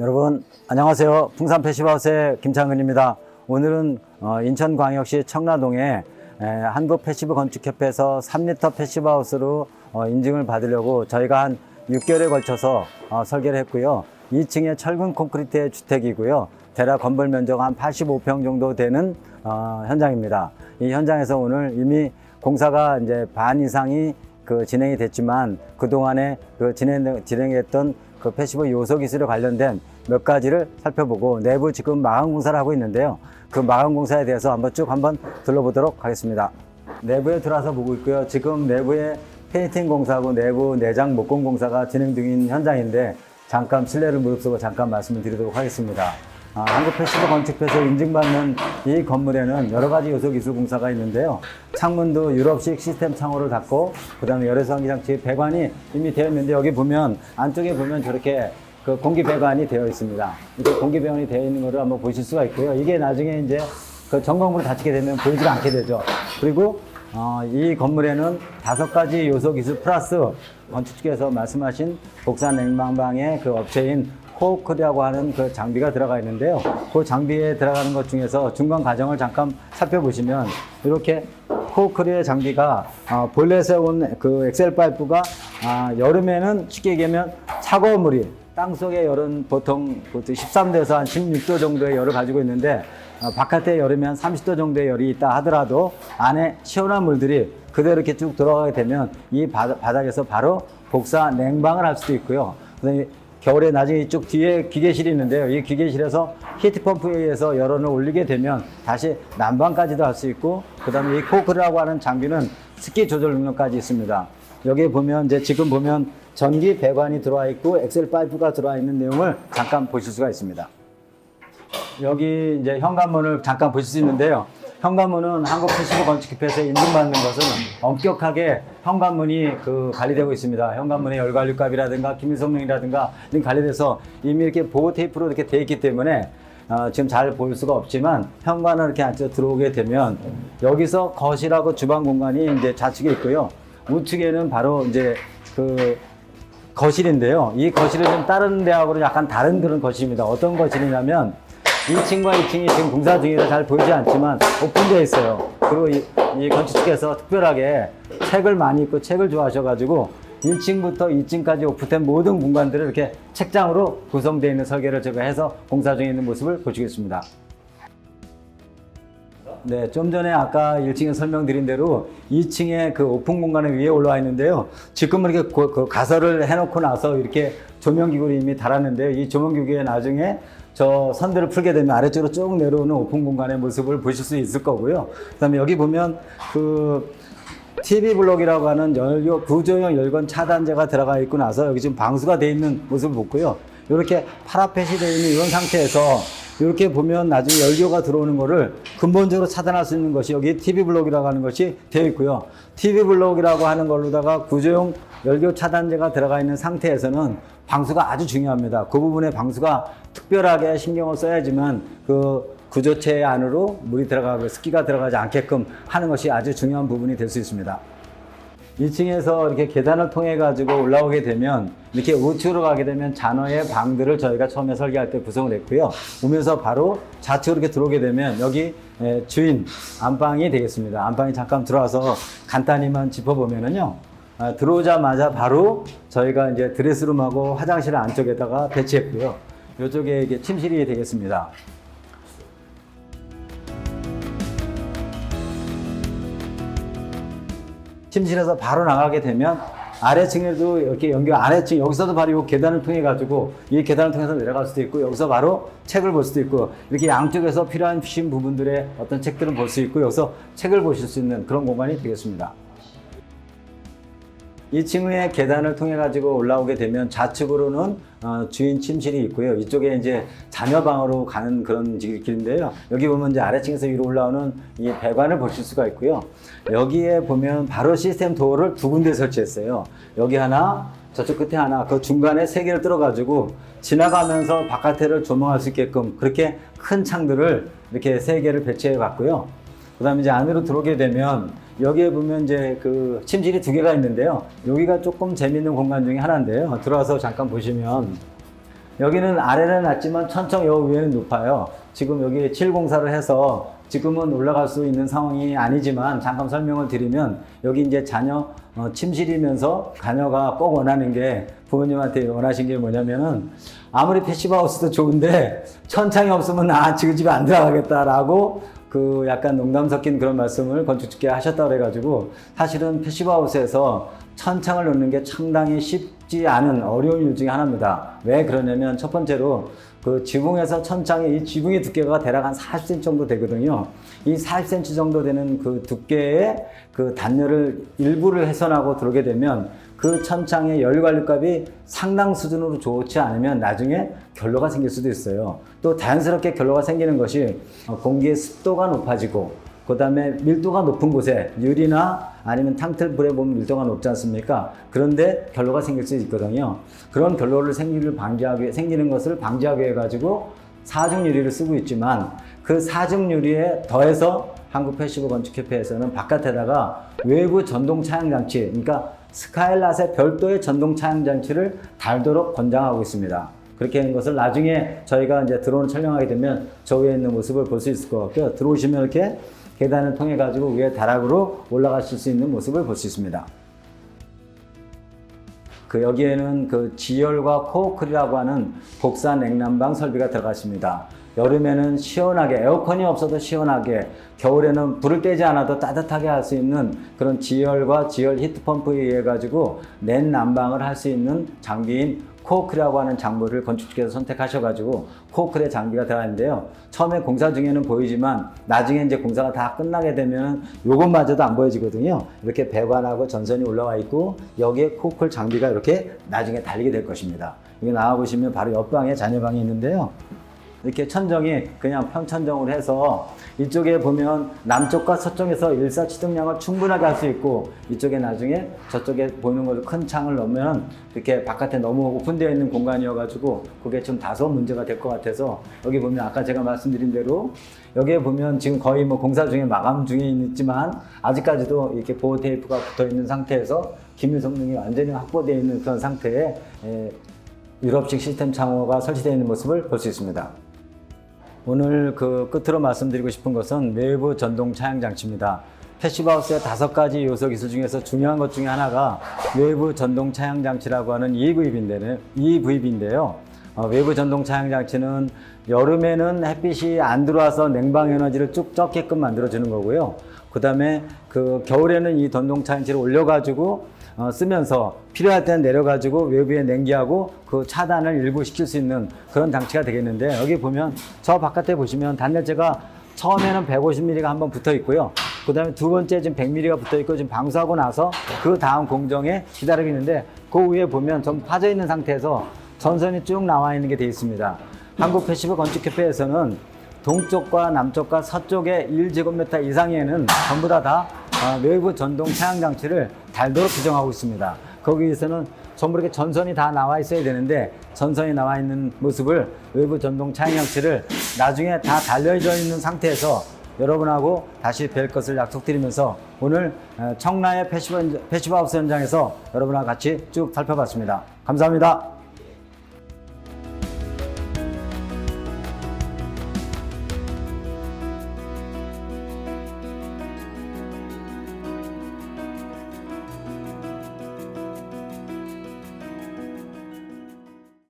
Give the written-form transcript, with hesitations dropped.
여러분 안녕하세요. 풍산 패시브하우스의 김창근입니다. 오늘은 인천광역시 청라동에 한국패시브건축협회에서 3m 패시브하우스로 인증을 받으려고 저희가 한 6개월에 걸쳐서 설계를 했고요. 2층에 철근 콘크리트의 주택이고요. 대략 건물 면적 한 85평 정도 되는 현장입니다. 이 현장에서 오늘 이미 공사가 이제 반 이상이 진행이 됐지만 그동안에 진행했던 패시브 요소 기술에 관련된 몇 가지를 살펴보고 내부 지금 마감 공사를 하고 있는데요. 그 마감 공사에 대해서 한번 둘러보도록 하겠습니다. 내부에 들어와서 보고 있고요. 지금 내부에 페인팅 공사하고 내부 내장 목공 공사가 진행 중인 현장인데 잠깐 실례를 무릅쓰고 잠깐 말씀을 드리도록 하겠습니다. 한국패시브건축협회에서 인증받는 이 건물에는 여러 가지 요소 기술 공사가 있는데요. 창문도 유럽식 시스템 창호를 닫고 그다음에 열외수 환기장치 배관이 이미 되어 있는데 여기 보면 안쪽에 보면 저렇게 공기 배관이 되어 있습니다. 이렇게 공기 배관이 되어 있는 것을 한번 보실 수가 있고요. 이게 나중에 이제 점검으로 닫히게 되면 보이지가 않게 되죠. 그리고 이 건물에는 5가지 요소 기술 플러스 건축주께서 말씀하신 복사 냉방방의 업체인 코어크라고 하는 장비가 들어가 있는데요. 그 장비에 들어가는 것 중에서 중간 과정을 잠깐 살펴보시면 이렇게 코어크의 장비가 볼넷에 온 엑셀 파이프가 여름에는 쉽게 얘기하면 차가운 물이 땅속의 열은 보통 13도에서 한 16도 정도의 열을 가지고 있는데 바깥에 여름에 한 30도 정도의 열이 있다 하더라도 안에 시원한 물들이 그대로 이렇게 쭉 들어가게 되면 이 바닥에서 바로 복사 냉방을 할 수도 있고요. 그다음에 겨울에 나중에 이쪽 뒤에 기계실이 있는데요. 이 기계실에서 히트펌프에 의해서 열원을 올리게 되면 다시 난방까지도 할 수 있고, 그 다음에 이 코크라고 하는 장비는 습기 조절 능력까지 있습니다. 여기 보면 지금 보면 전기 배관이 들어와 있고 엑셀 파이프가 들어와 있는 내용을 잠깐 보실 수가 있습니다. 여기 이제 현관문을 잠깐 보실 수 있는데요. 현관문은 한국패시브건축협회에서 인증받는 것은 엄격하게 현관문이 관리되고 있습니다. 현관문의 열관리값이라든가 기밀성능이라든가 이런 관리돼서 이미 이렇게 보호 테이프로 이렇게 되어 있기 때문에 지금 잘 볼 수가 없지만 현관을 이렇게 앉아 들어오게 되면 여기서 거실하고 주방 공간이 이제 좌측에 있고요. 우측에는 바로 이제 거실인데요. 이 거실은 좀 다른 데하고는 약간 다른 그런 거실입니다. 어떤 거실이냐면 1층과 2층이 지금 공사 중이라 잘 보이지 않지만 오픈되어 있어요. 그리고 이 건축주께서 특별하게 책을 많이 읽고 책을 좋아하셔가지고 1층부터 2층까지 오픈된 모든 공간들을 이렇게 책장으로 구성되어 있는 설계를 제가 해서 공사 중에 있는 모습을 보시겠습니다. 네, 좀 전에 아까 1층에 설명드린 대로 2층에 오픈 공간에 위에 올라와 있는데요. 지금 이렇게 가설을 해놓고 나서 이렇게 조명기구를 이미 달았는데요. 이 조명기구에 나중에 저 선들을 풀게 되면 아래쪽으로 쭉 내려오는 오픈 공간의 모습을 보실 수 있을 거고요. 그 다음에 여기 보면 TV 블록이라고 하는 구조형 열건 차단제가 들어가 있고 나서 여기 지금 방수가 되어 있는 모습을 보고요. 이렇게 파라펫이 되어 있는 이런 상태에서 이렇게 보면 나중에 열교가 들어오는 거를 근본적으로 차단할 수 있는 것이 여기 TV 블록이라고 하는 것이 되어 있고요. TV 블록이라고 하는 걸로다가 구조용 열교 차단제가 들어가 있는 상태에서는 방수가 아주 중요합니다. 그 부분에 방수가 특별하게 신경을 써야지만 구조체 안으로 물이 들어가고 습기가 들어가지 않게끔 하는 것이 아주 중요한 부분이 될 수 있습니다. 2층에서 이렇게 계단을 통해 가지고 올라오게 되면 이렇게 우측으로 가게 되면 잔허의 방들을 저희가 처음에 설계할 때 구성을 했고요. 오면서 바로 좌측으로 이렇게 들어오게 되면 여기 주인 안방이 되겠습니다. 안방이 잠깐 들어와서 간단히만 짚어보면은요. 들어오자마자 바로 저희가 이제 드레스룸하고 화장실 안쪽에다가 배치했고요. 이쪽에 이게 침실이 되겠습니다. 침실에서 바로 나가게 되면 아래층에도 이렇게 아래층 여기서도 바로 이 계단을 통해 가지고 이 계단을 통해서 내려갈 수도 있고 여기서 바로 책을 볼 수도 있고 이렇게 양쪽에서 필요한 부분들의 어떤 책들을 볼 수 있고 여기서 책을 보실 수 있는 그런 공간이 되겠습니다. 2층의 계단을 통해 가지고 올라오게 되면 좌측으로는 주인 침실이 있고요. 이쪽에 이제 자녀방으로 가는 그런 길인데요. 여기 보면 이제 아래층에서 위로 올라오는 이 배관을 보실 수가 있고요. 여기에 보면 바로 시스템 도어를 2군데 설치했어요. 여기 하나, 저쪽 끝에 하나, 그 중간에 3개를 뚫어 가지고 지나가면서 바깥을 조망할 수 있게끔 그렇게 큰 창들을 이렇게 3개를 배치해 봤고요. 그 다음에 이제 안으로 들어오게 되면 여기에 보면 이제 침실이 2개가 있는데요. 여기가 조금 재밌는 공간 중에 하나인데요. 들어와서 잠깐 보시면 여기는 아래는 낮지만 천청 요 위에는 높아요. 지금 여기 7공사를 해서 지금은 올라갈 수 있는 상황이 아니지만 잠깐 설명을 드리면 여기 이제 자녀 침실이면서 자녀가 꼭 원하는 게 부모님한테 원하신 게 뭐냐면은 아무리 패시브하우스도 좋은데 천창이 없으면 지금 집에 안 들어가겠다라고 그 약간 농담 섞인 그런 말씀을 건축주께 하셨다고 그래가지고 사실은 패시브하우스에서 천창을 놓는 게 상당히 쉽지 않은 어려운 일 중에 하나입니다. 왜 그러냐면 첫 번째로 그 지붕에서 천창이 이 지붕의 두께가 대략 한 40cm 정도 되거든요. 이 40cm 정도 되는 그 두께의 그 단열을 일부를 훼손하고 들어오게 되면 그 천창의 열 관리값이 상당 수준으로 좋지 않으면 나중에 결로가 생길 수도 있어요. 또 자연스럽게 결로가 생기는 것이 공기의 습도가 높아지고 그 다음에 밀도가 높은 곳에 유리나 아니면 탕틀불에 보면 밀도가 높지 않습니까? 그런데 결로가 생길 수 있거든요. 그런 결로를 생기는 것을 방지하기 위해 가지고 사중 유리를 쓰고 있지만 그 사중 유리에 더해서 한국 패시브 건축협회에서는 바깥에다가 외부 전동 차양 장치, 그러니까 스카일랏의 별도의 전동 차양 장치를 달도록 권장하고 있습니다. 그렇게 하는 것을 나중에 저희가 이제 드론 촬영하게 되면 저 위에 있는 모습을 볼 수 있을 것 같고요. 들어오시면 이렇게 계단을 통해 가지고 위에 다락으로 올라가실 수 있는 모습을 볼 수 있습니다. 여기에는 그 지열과 코어클이라고 하는 복사 냉난방 설비가 들어갔습니다. 여름에는 시원하게, 에어컨이 없어도 시원하게, 겨울에는 불을 떼지 않아도 따뜻하게 할 수 있는 그런 지열과 지열 히트펌프에 의해 가지고 냉난방을 할 수 있는 장비인 코어클이라고 하는 장비를 건축주께서 선택하셔가지고 코어클의 장비가 들어가는데요. 처음에 공사 중에는 보이지만 나중에 이제 공사가 다 끝나게 되면 요것마저도 안 보여지거든요. 이렇게 배관하고 전선이 올라와 있고 여기에 코어클 장비가 이렇게 나중에 달리게 될 것입니다. 여기 나와보시면 바로 옆방에 자녀방이 있는데요. 이렇게 천정이 그냥 평천정으로 해서 이쪽에 보면 남쪽과 서쪽에서 일사취등량을 충분하게 할 수 있고 이쪽에 나중에 저쪽에 보이는 걸로 큰 창을 넣으면 이렇게 바깥에 너무 오픈되어 있는 공간이어가지고 그게 좀 다소 문제가 될 것 같아서 여기 보면 아까 제가 말씀드린 대로 여기에 보면 지금 거의 뭐 공사 중에 마감 중에 있지만 아직까지도 이렇게 보호 테이프가 붙어 있는 상태에서 기밀 성능이 완전히 확보되어 있는 그런 상태에 유럽식 시스템 창호가 설치되어 있는 모습을 볼 수 있습니다. 오늘 그 끝으로 말씀드리고 싶은 것은 외부 전동 차양 장치입니다. 패시브하우스의 5가지 요소 기술 중에서 중요한 것 중에 하나가 외부 전동 차양 장치라고 하는 EVB인데요. 외부 전동 차양 장치는 여름에는 햇빛이 안 들어와서 냉방 에너지를 쭉 적게끔 만들어주는 거고요. 그 다음에 그 겨울에는 이 전동 차양치를 올려가지고 쓰면서 필요할 때는 내려가지고 외부에 냉기하고 그 차단을 일부 시킬 수 있는 그런 장치가 되겠는데 여기 보면 저 바깥에 보시면 단열재가 처음에는 150mm가 한번 붙어 있고요. 그 다음에 두 번째 지금 100mm가 붙어 있고 지금 방수하고 나서 그 다음 공정에 기다리고 있는데 그 위에 보면 좀 파져 있는 상태에서 전선이 쭉 나와 있는 게 되어 있습니다. 한국 패시브 건축협회에서는 동쪽과 남쪽과 서쪽의 1제곱미터 이상에는 전부 다 외부 전동 차양 장치를 달도록 규정하고 있습니다. 거기에서는 전부 이렇게 전선이 다 나와 있어야 되는데 전선이 나와 있는 모습을 외부 전동 차양 장치를 나중에 다 달려져 있는 상태에서 여러분하고 다시 뵐 것을 약속드리면서 오늘 청라의 패시브하우스 현장에서 여러분하고 같이 쭉 살펴봤습니다. 감사합니다.